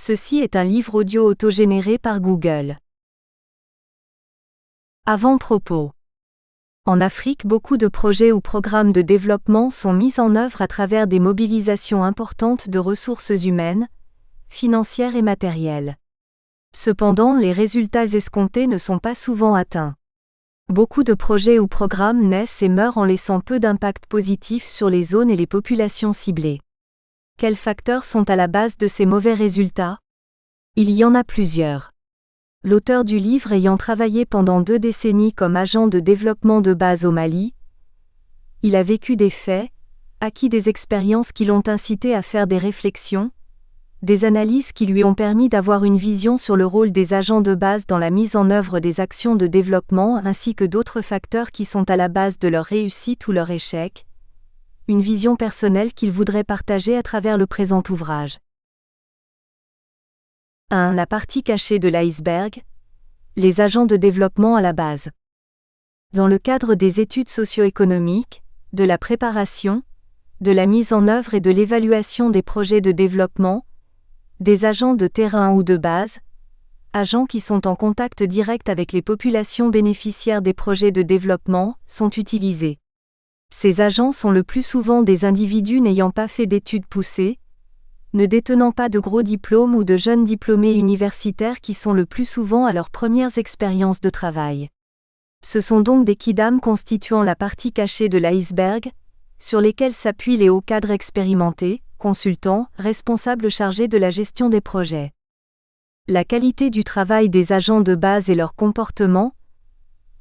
Ceci est un livre audio autogénéré par Google. Avant-propos. En Afrique, beaucoup de projets ou programmes de développement sont mis en œuvre à travers des mobilisations importantes de ressources humaines, financières et matérielles. Cependant, les résultats escomptés ne sont pas souvent atteints. Beaucoup de projets ou programmes naissent et meurent en laissant peu d'impact positif sur les zones et les populations ciblées. Quels facteurs sont à la base de ces mauvais résultats? Il y en a plusieurs. L'auteur du livre ayant travaillé pendant 2 décennies comme agent de développement de base au Mali, il a vécu des faits, acquis des expériences qui l'ont incité à faire des réflexions, des analyses qui lui ont permis d'avoir une vision sur le rôle des agents de base dans la mise en œuvre des actions de développement ainsi que d'autres facteurs qui sont à la base de leur réussite ou leur échec, une vision personnelle qu'il voudrait partager à travers le présent ouvrage. 1. La partie cachée de l'iceberg. Les agents de développement à la base. Dans le cadre des études socio-économiques, de la préparation, de la mise en œuvre et de l'évaluation des projets de développement, des agents de terrain ou de base, agents qui sont en contact direct avec les populations bénéficiaires des projets de développement, sont utilisés. Ces agents sont le plus souvent des individus n'ayant pas fait d'études poussées, ne détenant pas de gros diplômes ou de jeunes diplômés universitaires qui sont le plus souvent à leurs premières expériences de travail. Ce sont donc des kidams constituant la partie cachée de l'iceberg, sur lesquels s'appuient les hauts cadres expérimentés, consultants, responsables chargés de la gestion des projets. La qualité du travail des agents de base et leur comportement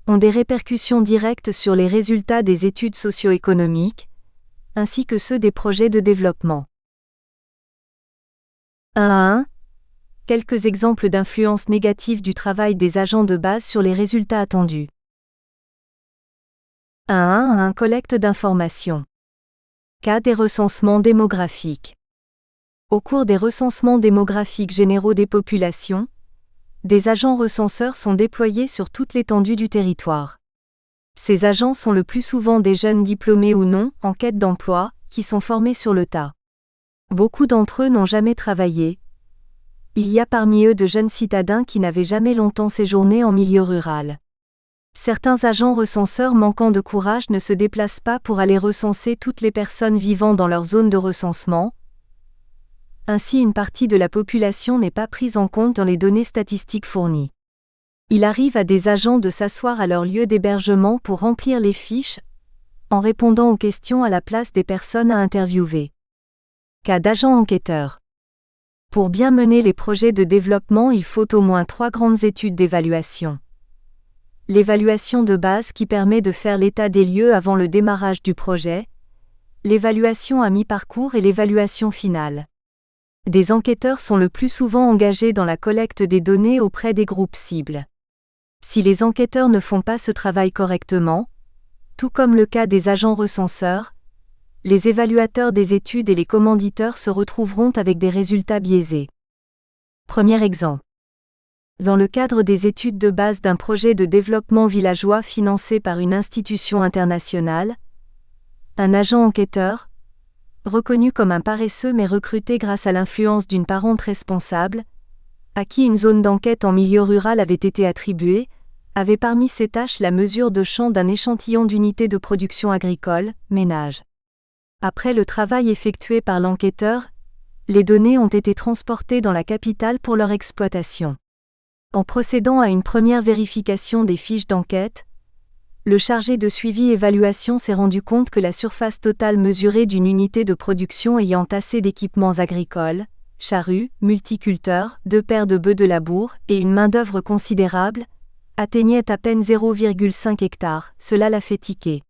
ont des répercussions directes sur les résultats des études socio-économiques, ainsi que ceux des projets de développement. 1 à 1. Quelques exemples d'influences négatives du travail des agents de base sur les résultats attendus. 1 à 1. Collecte d'informations. Cas des recensements démographiques. Au cours des recensements démographiques généraux des populations, des agents recenseurs sont déployés sur toute l'étendue du territoire. Ces agents sont le plus souvent des jeunes diplômés ou non, en quête d'emploi, qui sont formés sur le tas. Beaucoup d'entre eux n'ont jamais travaillé. Il y a parmi eux de jeunes citadins qui n'avaient jamais longtemps séjourné en milieu rural. Certains agents recenseurs manquant de courage ne se déplacent pas pour aller recenser toutes les personnes vivant dans leur zone de recensement. Ainsi, une partie de la population n'est pas prise en compte dans les données statistiques fournies. Il arrive à des agents de s'asseoir à leur lieu d'hébergement pour remplir les fiches, en répondant aux questions à la place des personnes à interviewer. Cas d'agents enquêteurs. Pour bien mener les projets de développement, il faut au moins 3 grandes études d'évaluation. L'évaluation de base qui permet de faire l'état des lieux avant le démarrage du projet, l'évaluation à mi-parcours et l'évaluation finale. Des enquêteurs sont le plus souvent engagés dans la collecte des données auprès des groupes cibles. Si les enquêteurs ne font pas ce travail correctement, tout comme le cas des agents recenseurs, les évaluateurs des études et les commanditeurs se retrouveront avec des résultats biaisés. Premier exemple. Dans le cadre des études de base d'un projet de développement villageois financé par une institution internationale, un agent enquêteur, reconnu comme un paresseux mais recruté grâce à l'influence d'une parente responsable, à qui une zone d'enquête en milieu rural avait été attribuée, avait parmi ses tâches la mesure de champ d'un échantillon d'unités de production agricole, ménage. Après le travail effectué par l'enquêteur, les données ont été transportées dans la capitale pour leur exploitation. En procédant à une première vérification des fiches d'enquête, le chargé de suivi-évaluation s'est rendu compte que la surface totale mesurée d'une unité de production ayant assez d'équipements agricoles, charrues, multiculteurs, 2 paires de bœufs de labour et une main-d'œuvre considérable, atteignait à peine 0,5 hectares. Cela l'a fait tiquer.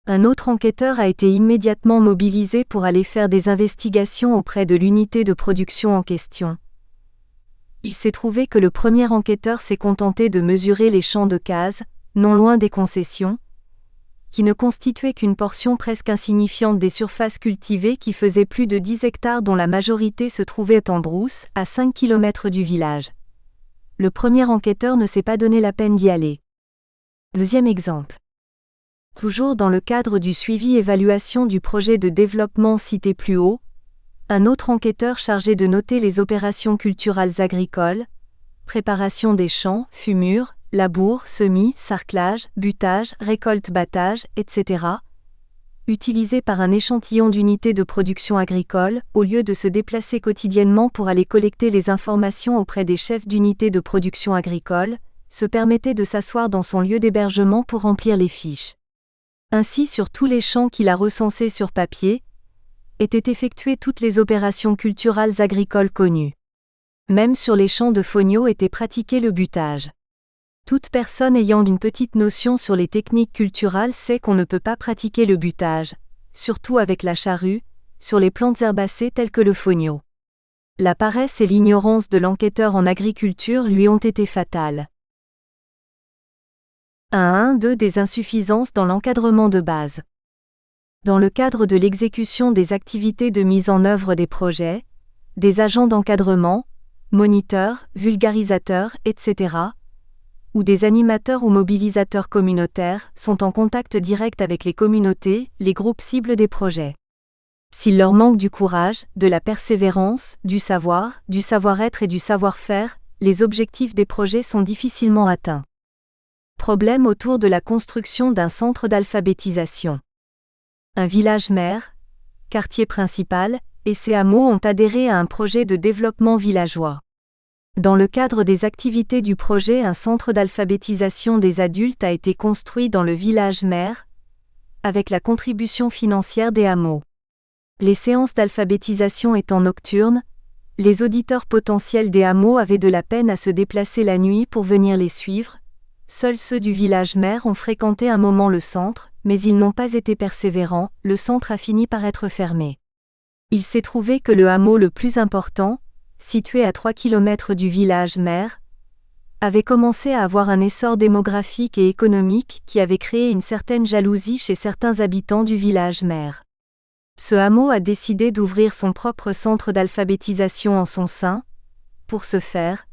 Un autre enquêteur a été immédiatement mobilisé pour aller faire des investigations auprès de l'unité de production en question. Il s'est trouvé que le premier enquêteur s'est contenté de mesurer les champs de cases, non loin des concessions, qui ne constituaient qu'une portion presque insignifiante des surfaces cultivées qui faisaient plus de 10 hectares dont la majorité se trouvait en brousse, à 5 km du village. Le premier enquêteur ne s'est pas donné la peine d'y aller. Deuxième exemple. Toujours dans le cadre du suivi-évaluation du projet de développement cité plus haut, Un autre enquêteur chargé de noter les opérations culturales agricoles, préparation des champs, fumure, labour, semis, sarclage, butage, récolte-battage, etc., utilisé par un échantillon d'unités de production agricole, au lieu de se déplacer quotidiennement pour aller collecter les informations auprès des chefs d'unités de production agricole, se permettait de s'asseoir dans son lieu d'hébergement pour remplir les fiches. Ainsi, sur tous les champs qu'il a recensés sur papier, étaient effectuées toutes les opérations culturales agricoles connues. Même sur les champs de fonio était pratiqué le butage. Toute personne ayant une petite notion sur les techniques culturales sait qu'on ne peut pas pratiquer le butage, surtout avec la charrue, sur les plantes herbacées telles que le fonio. La paresse et l'ignorance de l'enquêteur en agriculture lui ont été fatales. 1.1.2 Des insuffisances dans l'encadrement de base. Dans le cadre de l'exécution des activités de mise en œuvre des projets, des agents d'encadrement, moniteurs, vulgarisateurs, etc., ou des animateurs ou mobilisateurs communautaires, sont en contact direct avec les communautés, les groupes cibles des projets. S'il leur manque du courage, de la persévérance, du savoir-être et du savoir-faire, les objectifs des projets sont difficilement atteints. Problème autour de la construction d'un centre d'alphabétisation. Un village mère, quartier principal, et ses hameaux ont adhéré à un projet de développement villageois. Dans le cadre des activités du projet, un centre d'alphabétisation des adultes a été construit dans le village mère, avec la contribution financière des hameaux. Les séances d'alphabétisation étant nocturnes, les auditeurs potentiels des hameaux avaient de la peine à se déplacer la nuit pour venir les suivre. Seuls ceux du village mère ont fréquenté un moment le centre, mais ils n'ont pas été persévérants, le centre a fini par être fermé. Il s'est trouvé que le hameau le plus important, situé à 3 km du village mère, avait commencé à avoir un essor démographique et économique qui avait créé une certaine jalousie chez certains habitants du village mère. Ce hameau a décidé d'ouvrir son propre centre d'alphabétisation en son sein. Pour ce faire,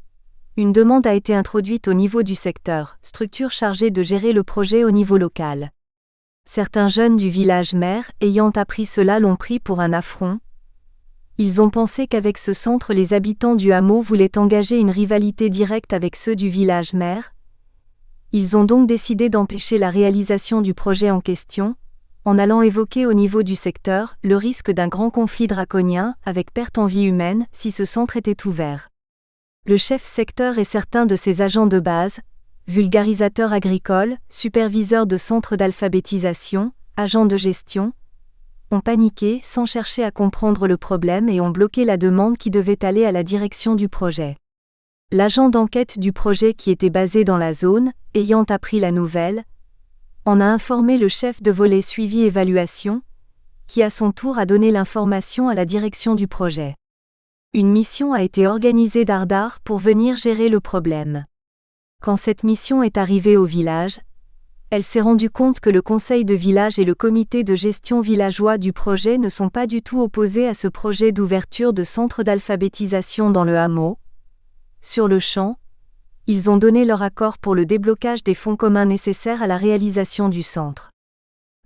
une demande a été introduite au niveau du secteur, structure chargée de gérer le projet au niveau local. Certains jeunes du village mère, ayant appris cela, l'ont pris pour un affront. Ils ont pensé qu'avec ce centre les habitants du hameau voulaient engager une rivalité directe avec ceux du village mère. Ils ont donc décidé d'empêcher la réalisation du projet en question, en allant évoquer au niveau du secteur le risque d'un grand conflit draconien avec perte en vie humaine si ce centre était ouvert. Le chef secteur et certains de ses agents de base, vulgarisateurs agricoles, superviseurs de centres d'alphabétisation, agents de gestion, ont paniqué sans chercher à comprendre le problème et ont bloqué la demande qui devait aller à la direction du projet. L'agent d'enquête du projet qui était basé dans la zone, ayant appris la nouvelle, en a informé le chef de volet suivi-évaluation, qui à son tour a donné l'information à la direction du projet. Une mission a été organisée d'Ardar pour venir gérer le problème. Quand cette mission est arrivée au village, elle s'est rendue compte que le conseil de village et le comité de gestion villageois du projet ne sont pas du tout opposés à ce projet d'ouverture de centre d'alphabétisation dans le hameau. Sur le champ, ils ont donné leur accord pour le déblocage des fonds communs nécessaires à la réalisation du centre.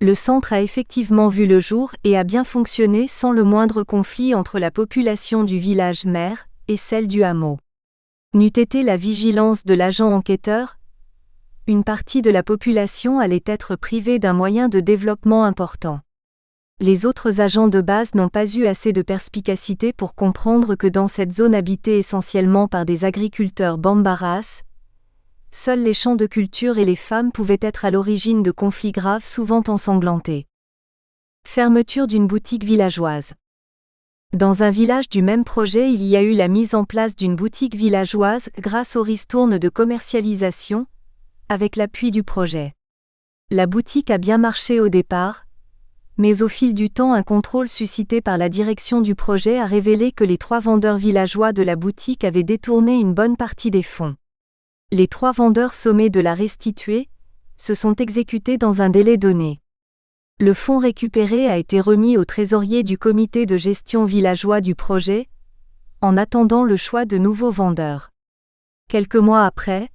Le centre a effectivement vu le jour et a bien fonctionné sans le moindre conflit entre la population du village mère et celle du hameau. N'eût été la vigilance de l'agent enquêteur, une partie de la population allait être privée d'un moyen de développement important. Les autres agents de base n'ont pas eu assez de perspicacité pour comprendre que dans cette zone habitée essentiellement par des agriculteurs bambaras, seuls les champs de culture et les femmes pouvaient être à l'origine de conflits graves souvent ensanglantés. Fermeture d'une boutique villageoise. Dans un village du même projet, il y a eu la mise en place d'une boutique villageoise grâce aux ristournes de commercialisation, avec l'appui du projet. La boutique a bien marché au départ, mais au fil du temps un contrôle suscité par la direction du projet a révélé que les 3 vendeurs villageois de la boutique avaient détourné une bonne partie des fonds. Les 3 vendeurs sommés de la restituer se sont exécutés dans un délai donné. Le fonds récupéré a été remis au trésorier du comité de gestion villageois du projet, en attendant le choix de nouveaux vendeurs. Quelques mois après,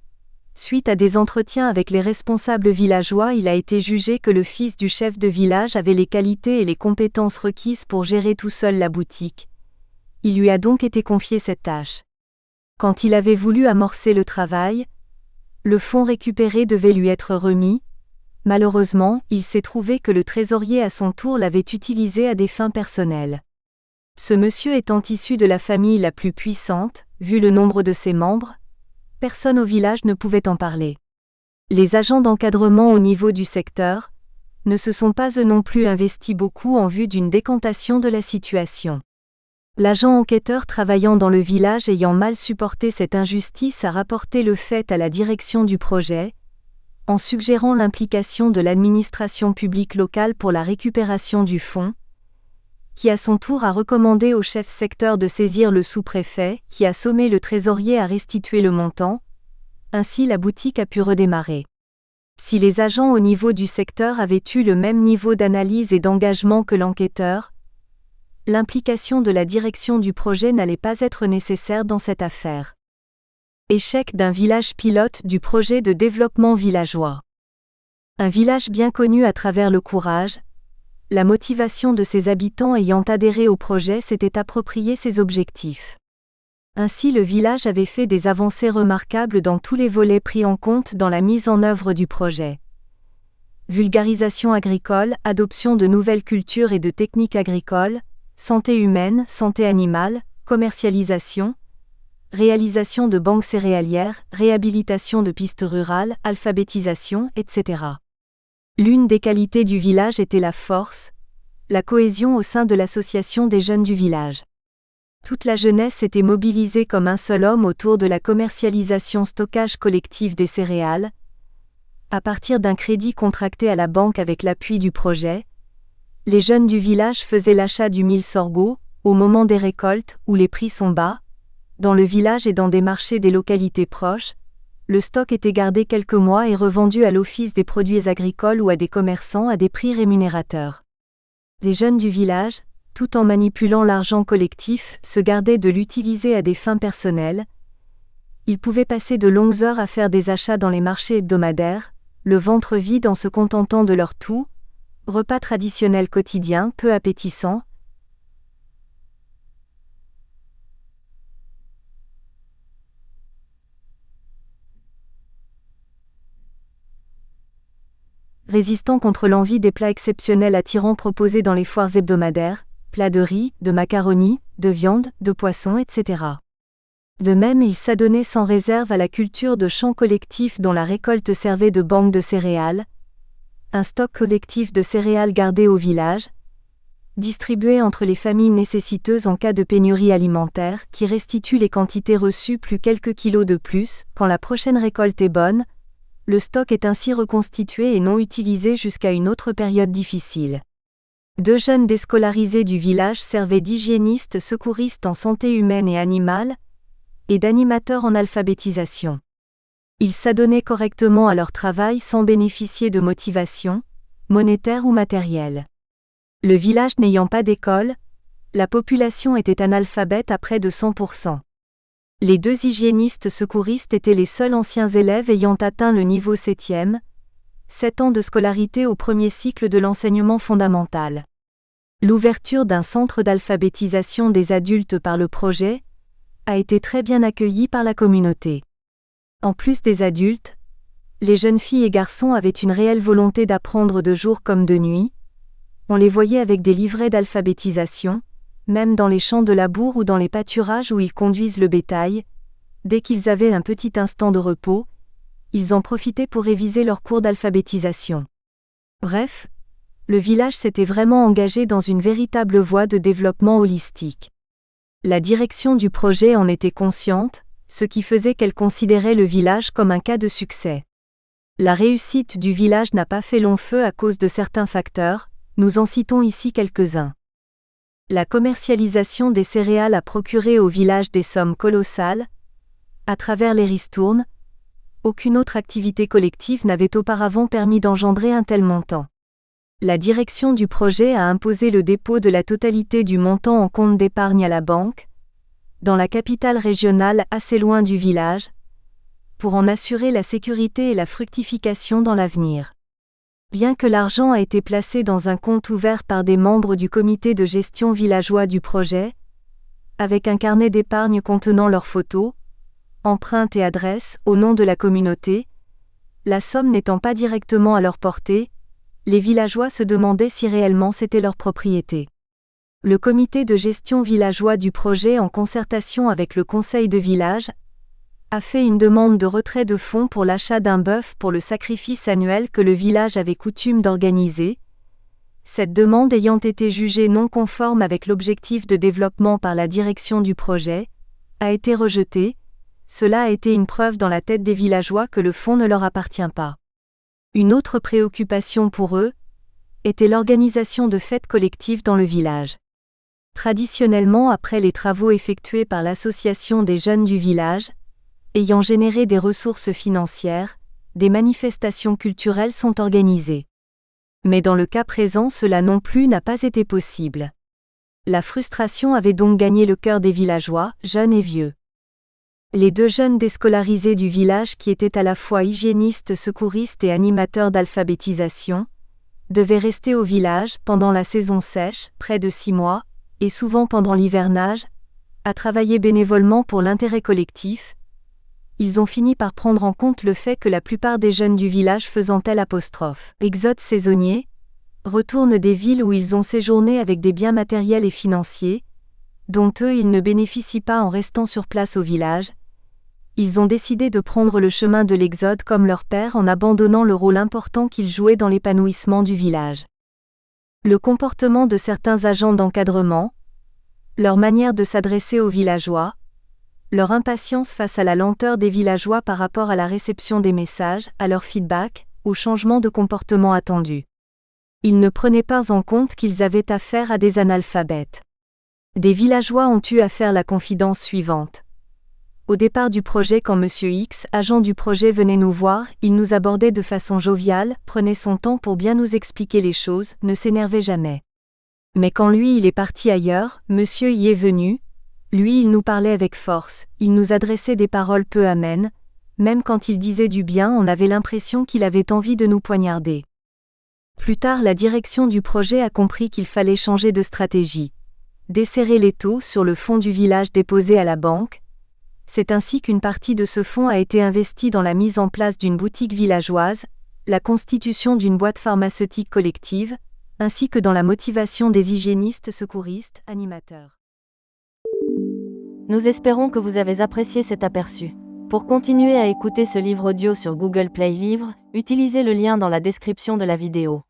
suite à des entretiens avec les responsables villageois, il a été jugé que le fils du chef de village avait les qualités et les compétences requises pour gérer tout seul la boutique, Il lui a donc été confié cette tâche. Quand il avait voulu amorcer le travail, le fonds récupéré devait lui être remis. Malheureusement, il s'est trouvé que le trésorier à son tour l'avait utilisé à des fins personnelles. Ce monsieur étant issu de la famille la plus puissante, vu le nombre de ses membres, personne au village ne pouvait en parler. Les agents d'encadrement au niveau du secteur ne se sont pas eux non plus investis beaucoup en vue d'une décantation de la situation. L'agent enquêteur travaillant dans le village ayant mal supporté cette injustice a rapporté le fait à la direction du projet, en suggérant l'implication de l'administration publique locale pour la récupération du fonds, qui à son tour a recommandé au chef secteur de saisir le sous-préfet, qui a sommé le trésorier à restituer le montant. Ainsi la boutique a pu redémarrer. Si les agents au niveau du secteur avaient eu le même niveau d'analyse et d'engagement que l'enquêteur, l'implication de la direction du projet n'allait pas être nécessaire dans cette affaire. Échec d'un village pilote du projet de développement villageois. Un village bien connu à travers le courage, la motivation de ses habitants ayant adhéré au projet s'était approprié ses objectifs. Ainsi le village avait fait des avancées remarquables dans tous les volets pris en compte dans la mise en œuvre du projet. Vulgarisation agricole, adoption de nouvelles cultures et de techniques agricoles, santé humaine, santé animale, commercialisation, réalisation de banques céréalières, réhabilitation de pistes rurales, alphabétisation, etc. L'une des qualités du village était la force, la cohésion au sein de l'association des jeunes du village. Toute la jeunesse était mobilisée comme un seul homme autour de la commercialisation-stockage collectif des céréales, à partir d'un crédit contracté à la banque avec l'appui du projet. Les jeunes du village faisaient l'achat du mil sorgho, au moment des récoltes où les prix sont bas. Dans le village et dans des marchés des localités proches, le stock était gardé quelques mois et revendu à l'office des produits agricoles ou à des commerçants à des prix rémunérateurs. Les jeunes du village, tout en manipulant l'argent collectif, se gardaient de l'utiliser à des fins personnelles. Ils pouvaient passer de longues heures à faire des achats dans les marchés hebdomadaires, le ventre vide en se contentant de leur tout, repas traditionnel quotidien peu appétissant. Résistant contre l'envie des plats exceptionnels attirants proposés dans les foires hebdomadaires, plats de riz, de macaroni, de viande, de poisson, etc. De même, il s'adonnait sans réserve à la culture de champs collectifs dont la récolte servait de banque de céréales, un stock collectif de céréales gardé au village, distribué entre les familles nécessiteuses en cas de pénurie alimentaire, qui restitue les quantités reçues plus quelques kilos de plus, quand la prochaine récolte est bonne. Le stock est ainsi reconstitué et non utilisé jusqu'à une autre période difficile. 2 jeunes déscolarisés du village servaient d'hygiénistes secouristes en santé humaine et animale, et d'animateurs en alphabétisation. Ils s'adonnaient correctement à leur travail sans bénéficier de motivation, monétaire ou matérielle. Le village n'ayant pas d'école, la population était analphabète à près de 100%. Les 2 hygiénistes secouristes étaient les seuls anciens élèves ayant atteint le niveau 7e, 7 ans de scolarité au premier cycle de l'enseignement fondamental. L'ouverture d'un centre d'alphabétisation des adultes par le projet a été très bien accueillie par la communauté. En plus des adultes, les jeunes filles et garçons avaient une réelle volonté d'apprendre de jour comme de nuit. On les voyait avec des livrets d'alphabétisation, même dans les champs de labour ou dans les pâturages où ils conduisent le bétail. Dès qu'ils avaient un petit instant de repos, ils en profitaient pour réviser leurs cours d'alphabétisation. Bref, le village s'était vraiment engagé dans une véritable voie de développement holistique. La direction du projet en était consciente, ce qui faisait qu'elle considérait le village comme un cas de succès. La réussite du village n'a pas fait long feu à cause de certains facteurs, nous en citons ici quelques-uns. La commercialisation des céréales a procuré au village des sommes colossales. À travers les ristournes, aucune autre activité collective n'avait auparavant permis d'engendrer un tel montant. La direction du projet a imposé le dépôt de la totalité du montant en compte d'épargne à la banque, dans la capitale régionale assez loin du village, pour en assurer la sécurité et la fructification dans l'avenir. Bien que l'argent a été placé dans un compte ouvert par des membres du comité de gestion villageois du projet, avec un carnet d'épargne contenant leurs photos, empreintes et adresses au nom de la communauté. La somme n'étant pas directement à leur portée, les villageois se demandaient si réellement c'était leur propriété. Le comité de gestion villageois du projet, en concertation avec le conseil de village, a fait une demande de retrait de fonds pour l'achat d'un bœuf pour le sacrifice annuel que le village avait coutume d'organiser. Cette demande ayant été jugée non conforme avec l'objectif de développement par la direction du projet, a été rejetée. Cela a été une preuve dans la tête des villageois que le fonds ne leur appartient pas. Une autre préoccupation pour eux était l'organisation de fêtes collectives dans le village. Traditionnellement, après les travaux effectués par l'association des jeunes du village, ayant généré des ressources financières, des manifestations culturelles sont organisées. Mais dans le cas présent, cela non plus n'a pas été possible. La frustration avait donc gagné le cœur des villageois, jeunes et vieux. Les 2 jeunes déscolarisés du village, qui étaient à la fois hygiénistes, secouristes et animateurs d'alphabétisation, devaient rester au village pendant la saison sèche, près de 6 mois, et souvent pendant l'hivernage, à travailler bénévolement pour l'intérêt collectif. Ils ont fini par prendre en compte le fait que la plupart des jeunes du village faisant exode saisonnier, retournent des villes où ils ont séjourné avec des biens matériels et financiers, dont eux ils ne bénéficient pas en restant sur place au village. Ils ont décidé de prendre le chemin de l'exode comme leur père, en abandonnant le rôle important qu'ils jouaient dans l'épanouissement du village. Le comportement de certains agents d'encadrement, leur manière de s'adresser aux villageois, leur impatience face à la lenteur des villageois par rapport à la réception des messages, à leur feedback, aux changements de comportement attendus. Ils ne prenaient pas en compte qu'ils avaient affaire à des analphabètes. Des villageois ont eu à faire la confidence suivante. Au départ du projet, quand Monsieur X, agent du projet, venait nous voir, il nous abordait de façon joviale, prenait son temps pour bien nous expliquer les choses, ne s'énervait jamais. Mais quand lui il est parti ailleurs, Monsieur Y est venu, lui il nous parlait avec force, il nous adressait des paroles peu amènes, même quand il disait du bien on avait l'impression qu'il avait envie de nous poignarder. Plus tard, la direction du projet a compris qu'il fallait changer de stratégie. Desserrer les taux sur le fonds du village déposé à la banque. C'est ainsi qu'une partie de ce fonds a été investie dans la mise en place d'une boutique villageoise, la constitution d'une boîte pharmaceutique collective, ainsi que dans la motivation des hygiénistes, secouristes, animateurs. Nous espérons que vous avez apprécié cet aperçu. Pour continuer à écouter ce livre audio sur Google Play Livres, utilisez le lien dans la description de la vidéo.